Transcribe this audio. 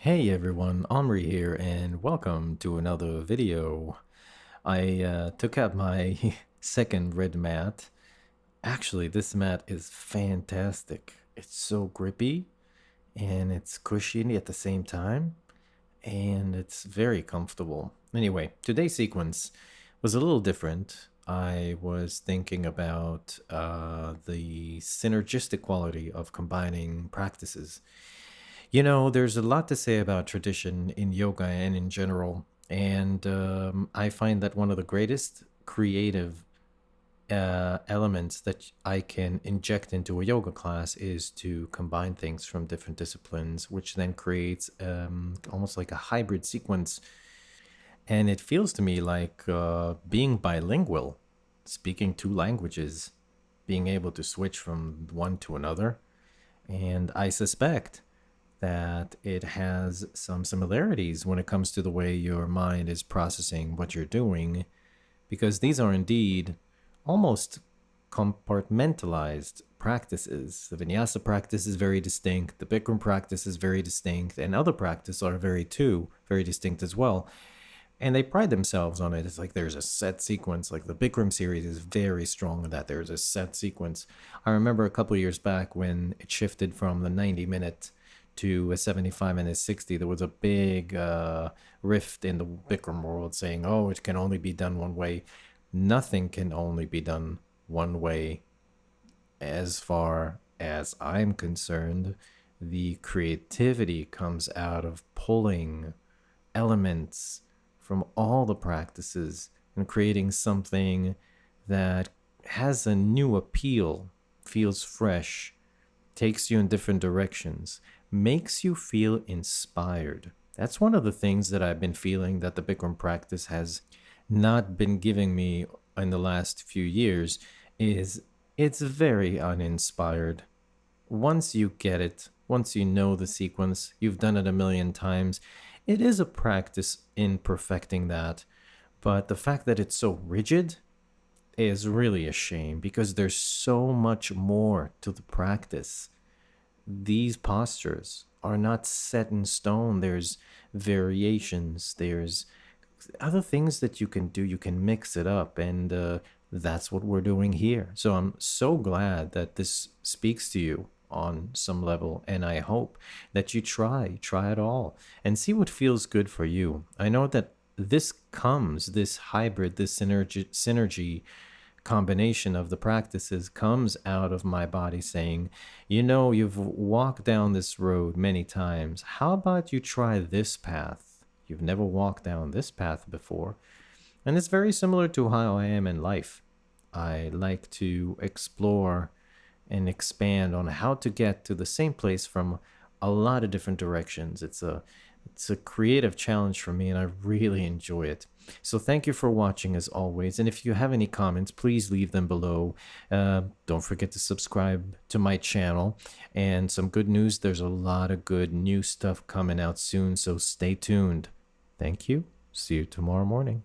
Hey everyone, Omri here, and welcome to another video. I took out my second red mat. Actually, this mat is fantastic. It's so grippy and it's cushy at the same time, and it's very comfortable. Anyway, today's sequence was a little different. I was thinking about the synergistic quality of combining practices. There's a lot to say about tradition in yoga and in general. And I find that one of the greatest creative elements that I can inject into a yoga class is to combine things from different disciplines, which then creates almost like a hybrid sequence. And it feels to me like being bilingual, speaking two languages, being able to switch from one to another. And I suspect that it has some similarities when it comes to the way your mind is processing what you're doing, because these are indeed almost compartmentalized practices. The vinyasa practice is very distinct, the Bikram practice is very distinct, and other practices are very distinct as well. And they pride themselves on it. It's like there's a set sequence. Like the Bikram series is very strong in that there's a set sequence. I remember a couple years back when it shifted from the 90-minute to a 75 and a 60, there was a big rift in the Bikram world saying, oh, it can only be done one way. Nothing can only be done one way. As far as I'm concerned, the creativity comes out of pulling elements from all the practices and creating something that has a new appeal, feels fresh, takes you in different directions, makes you feel inspired. That's one of the things that I've been feeling that the Bikram practice has not been giving me in the last few years is it's very uninspired. Once you get it, once you know the sequence, you've done it a million times, it is a practice in perfecting that. But the fact that it's so rigid is really a shame because there's so much more to the practice. These postures are not set in stone. There's variations, there's other things that you can do. You can mix it up, and that's what we're doing here. So I'm so glad that this speaks to you on some level, and I hope that you try it all and see what feels good for you. I know that this hybrid, this synergy combination of the practices comes out of my body saying, you've walked down this road many times. How about you try this path? You've never walked down this path before. And it's very similar to how I am in life. I like to explore and expand on how to get to the same place from a lot of different directions. It's a creative challenge for me, and I really enjoy it. So thank you for watching as always. And if you have any comments, please leave them below. Don't forget to subscribe to my channel. And some good news, there's a lot of good new stuff coming out soon, so stay tuned. Thank you. See you tomorrow morning.